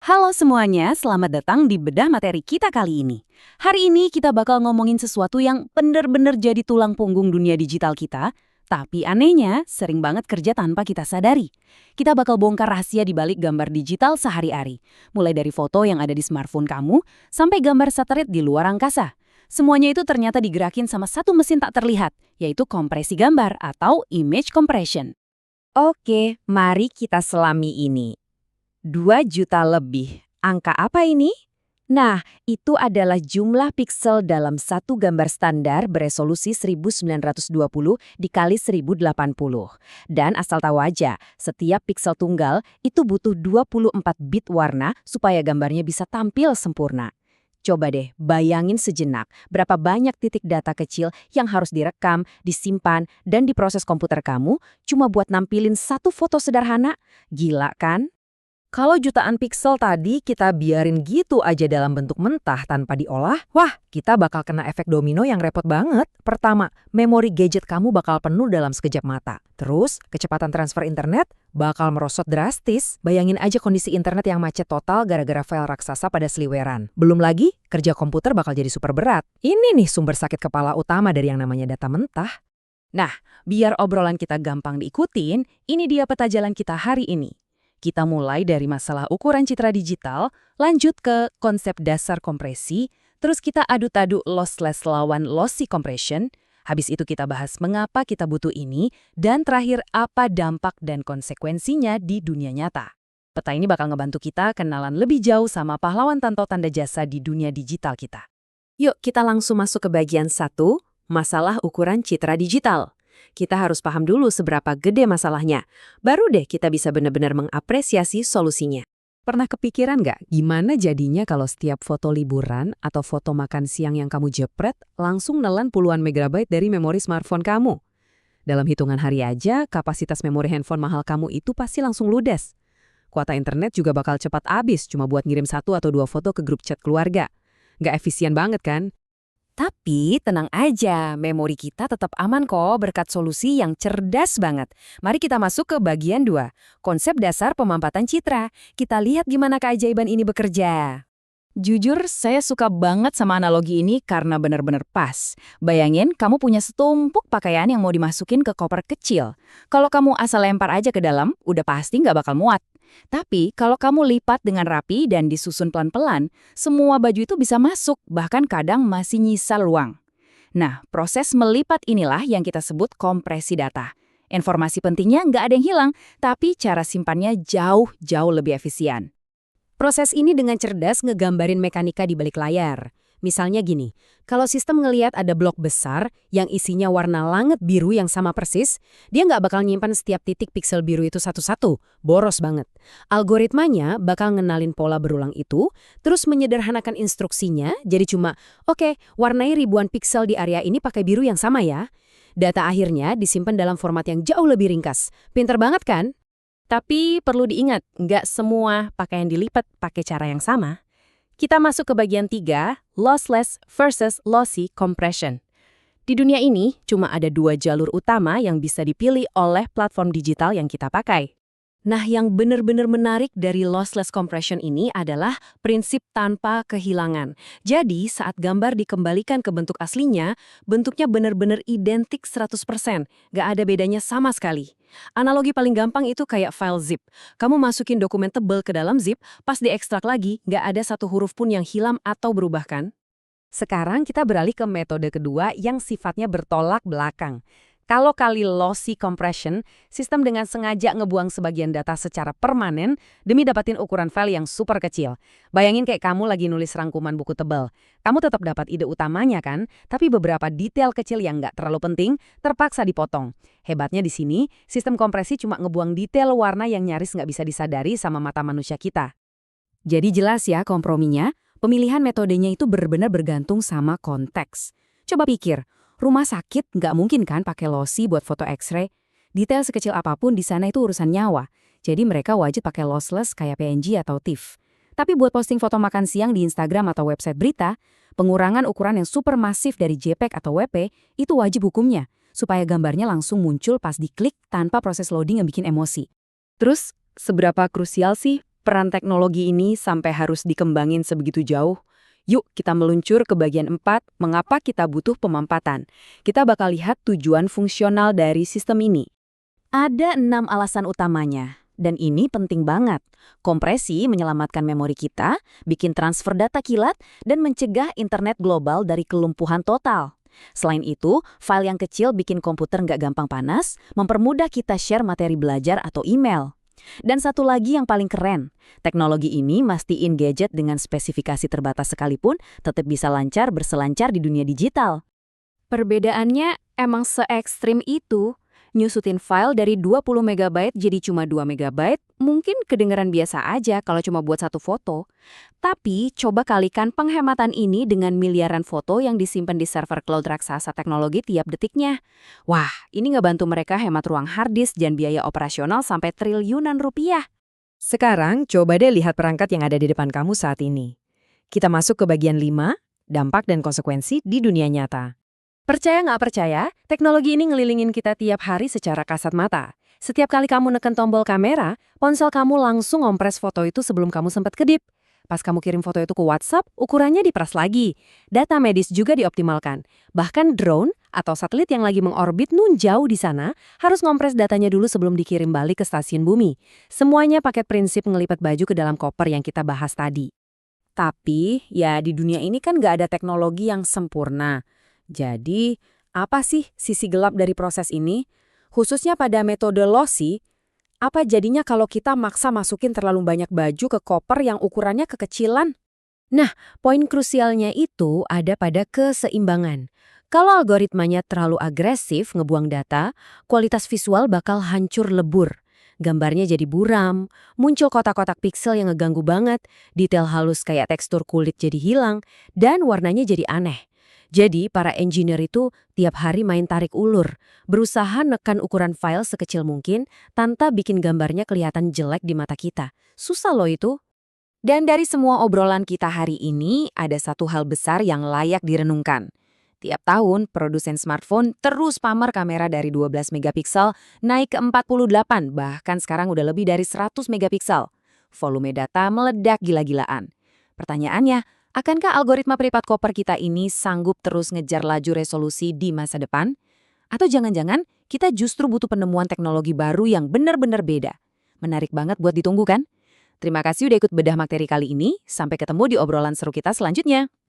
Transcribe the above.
Halo semuanya, selamat datang di bedah materi kita kali ini. Hari ini kita bakal ngomongin sesuatu yang bener-bener jadi tulang punggung dunia digital kita, tapi anehnya sering banget kerja tanpa kita sadari. Kita bakal bongkar rahasia di balik gambar digital sehari-hari, mulai dari foto yang ada di smartphone kamu, sampai gambar satelit di luar angkasa. Semuanya itu ternyata digerakin sama satu mesin tak terlihat, yaitu kompresi gambar atau image compression. Oke, mari kita selami ini. 2 juta lebih. Angka apa ini? Nah, itu adalah jumlah piksel dalam satu gambar standar beresolusi 1920 dikali 1080. Dan asal tahu aja, setiap piksel tunggal itu butuh 24 bit warna supaya gambarnya bisa tampil sempurna. Coba deh bayangin sejenak berapa banyak titik data kecil yang harus direkam, disimpan, dan diproses komputer kamu cuma buat nampilin satu foto sederhana. Gila kan? Kalau jutaan piksel tadi kita biarin gitu aja dalam bentuk mentah tanpa diolah, wah kita bakal kena efek domino yang repot banget. Pertama, memori gadget kamu bakal penuh dalam sekejap mata. Terus, kecepatan transfer internet bakal merosot drastis. Bayangin aja kondisi internet yang macet total gara-gara file raksasa pada seliweran. Belum lagi, kerja komputer bakal jadi super berat. Ini nih sumber sakit kepala utama dari yang namanya data mentah. Nah, biar obrolan kita gampang diikutin, ini dia peta jalan kita hari ini. Kita mulai dari masalah ukuran citra digital, lanjut ke konsep dasar kompresi, terus kita adu-adu lossless lawan lossy compression, habis itu kita bahas mengapa kita butuh ini, dan terakhir apa dampak dan konsekuensinya di dunia nyata. Peta ini bakal ngebantu kita kenalan lebih jauh sama pahlawan tanpa tanda jasa di dunia digital kita. Yuk kita langsung masuk ke bagian 1, masalah ukuran citra digital. Kita harus paham dulu seberapa gede masalahnya. Baru deh kita bisa benar-benar mengapresiasi solusinya. Pernah kepikiran nggak gimana jadinya kalau setiap foto liburan atau foto makan siang yang kamu jepret langsung nelan puluhan megabyte dari memori smartphone kamu? Dalam hitungan hari aja, kapasitas memori handphone mahal kamu itu pasti langsung ludes. Kuota internet juga bakal cepat habis cuma buat ngirim 1 atau 2 foto ke grup chat keluarga. Nggak efisien banget kan? Tapi tenang aja, memori kita tetap aman kok berkat solusi yang cerdas banget. Mari kita masuk ke bagian 2, konsep dasar pemampatan citra. Kita lihat gimana keajaiban ini bekerja. Jujur, saya suka banget sama analogi ini karena benar-benar pas. Bayangin, kamu punya setumpuk pakaian yang mau dimasukin ke koper kecil. Kalau kamu asal lempar aja ke dalam, udah pasti nggak bakal muat. Tapi kalau kamu lipat dengan rapi dan disusun pelan-pelan, semua baju itu bisa masuk, bahkan kadang masih nyisa luang. Nah, proses melipat inilah yang kita sebut kompresi data. Informasi pentingnya nggak ada yang hilang, tapi cara simpannya jauh lebih efisien. Proses ini dengan cerdas ngegambarin mekanika di balik layar. Misalnya gini, kalau sistem ngelihat ada blok besar yang isinya warna langit biru yang sama persis, dia nggak bakal nyimpan setiap titik piksel biru itu satu-satu, boros banget. Algoritmanya bakal ngenalin pola berulang itu, terus menyederhanakan instruksinya, jadi cuma, oke, warnai ribuan piksel di area ini pakai biru yang sama ya. Data akhirnya disimpan dalam format yang jauh lebih ringkas. Pinter banget kan? Tapi perlu diingat, nggak semua pakaian dilipat pakai cara yang sama. Kita masuk ke bagian 3, lossless versus lossy compression. Di dunia ini, cuma ada 2 jalur utama yang bisa dipilih oleh platform digital yang kita pakai. Nah, yang benar-benar menarik dari lossless compression ini adalah prinsip tanpa kehilangan. Jadi, saat gambar dikembalikan ke bentuk aslinya, bentuknya benar-benar identik 100%. Nggak ada bedanya sama sekali. Analogi paling gampang itu kayak file zip. Kamu masukin dokumen tebal ke dalam zip, pas diekstrak lagi, nggak ada satu huruf pun yang hilang atau berubah kan? Sekarang kita beralih ke metode kedua yang sifatnya bertolak belakang. Kalau kali lossy compression, sistem dengan sengaja ngebuang sebagian data secara permanen demi dapatin ukuran file yang super kecil. Bayangin kayak kamu lagi nulis rangkuman buku tebal. Kamu tetap dapat ide utamanya kan, tapi beberapa detail kecil yang nggak terlalu penting terpaksa dipotong. Hebatnya di sini, sistem kompresi cuma ngebuang detail warna yang nyaris nggak bisa disadari sama mata manusia kita. Jadi jelas ya komprominya, pemilihan metodenya itu benar-benar bergantung sama konteks. Coba pikir, rumah sakit nggak mungkin kan pakai lossy buat foto X-ray. Detail sekecil apapun di sana itu urusan nyawa. Jadi mereka wajib pakai lossless kayak PNG atau TIFF. Tapi buat posting foto makan siang di Instagram atau website berita, pengurangan ukuran yang super masif dari JPEG atau WP itu wajib hukumnya, supaya gambarnya langsung muncul pas diklik tanpa proses loading yang bikin emosi. Terus, seberapa krusial sih peran teknologi ini sampai harus dikembangin sebegitu jauh? Yuk kita meluncur ke bagian 4, mengapa kita butuh pemampatan. Kita bakal lihat tujuan fungsional dari sistem ini. Ada 6 alasan utamanya, dan ini penting banget. Kompresi menyelamatkan memori kita, bikin transfer data kilat, dan mencegah internet global dari kelumpuhan total. Selain itu, file yang kecil bikin komputer nggak gampang panas, mempermudah kita share materi belajar atau email. Dan satu lagi yang paling keren, teknologi ini mastiin gadget dengan spesifikasi terbatas sekalipun tetap bisa lancar berselancar di dunia digital. Perbedaannya emang se-ekstrim itu. Nyusutin file dari 20 MB jadi cuma 2 MB, mungkin kedengeran biasa aja kalau cuma buat satu foto. Tapi coba kalikan penghematan ini dengan miliaran foto yang disimpan di server cloud raksasa teknologi tiap detiknya. Wah, ini ngebantu mereka hemat ruang hard disk dan biaya operasional sampai triliunan rupiah. Sekarang coba deh lihat perangkat yang ada di depan kamu saat ini. Kita masuk ke bagian 5, dampak dan konsekuensi di dunia nyata. Percaya nggak percaya, teknologi ini ngelilingin kita tiap hari secara kasat mata. Setiap kali kamu neken tombol kamera, ponsel kamu langsung ngompres foto itu sebelum kamu sempat kedip. Pas kamu kirim foto itu ke WhatsApp, ukurannya diperas lagi. Data medis juga dioptimalkan. Bahkan drone atau satelit yang lagi mengorbit nun jauh di sana harus ngompres datanya dulu sebelum dikirim balik ke stasiun bumi. Semuanya pakai prinsip ngelipat baju ke dalam koper yang kita bahas tadi. Tapi, ya di dunia ini kan nggak ada teknologi yang sempurna. Jadi, apa sih sisi gelap dari proses ini? Khususnya pada metode lossy, apa jadinya kalau kita maksa masukin terlalu banyak baju ke koper yang ukurannya kekecilan? Nah, poin krusialnya itu ada pada keseimbangan. Kalau algoritmanya terlalu agresif ngebuang data, kualitas visual bakal hancur lebur. Gambarnya jadi buram, muncul kotak-kotak piksel yang ngeganggu banget, detail halus kayak tekstur kulit jadi hilang, dan warnanya jadi aneh. Jadi, para engineer itu tiap hari main tarik ulur, berusaha nekan ukuran file sekecil mungkin tanpa bikin gambarnya kelihatan jelek di mata kita. Susah loh itu. Dan dari semua obrolan kita hari ini, ada satu hal besar yang layak direnungkan. Tiap tahun, produsen smartphone terus pamer kamera dari 12 megapiksel naik ke 48, bahkan sekarang udah lebih dari 100 megapiksel. Volume data meledak gila-gilaan. Pertanyaannya, akankah algoritma privat koper kita ini sanggup terus ngejar laju resolusi di masa depan? Atau jangan-jangan kita justru butuh penemuan teknologi baru yang benar-benar beda? Menarik banget buat ditunggu kan? Terima kasih udah ikut bedah materi kali ini. Sampai ketemu di obrolan seru kita selanjutnya.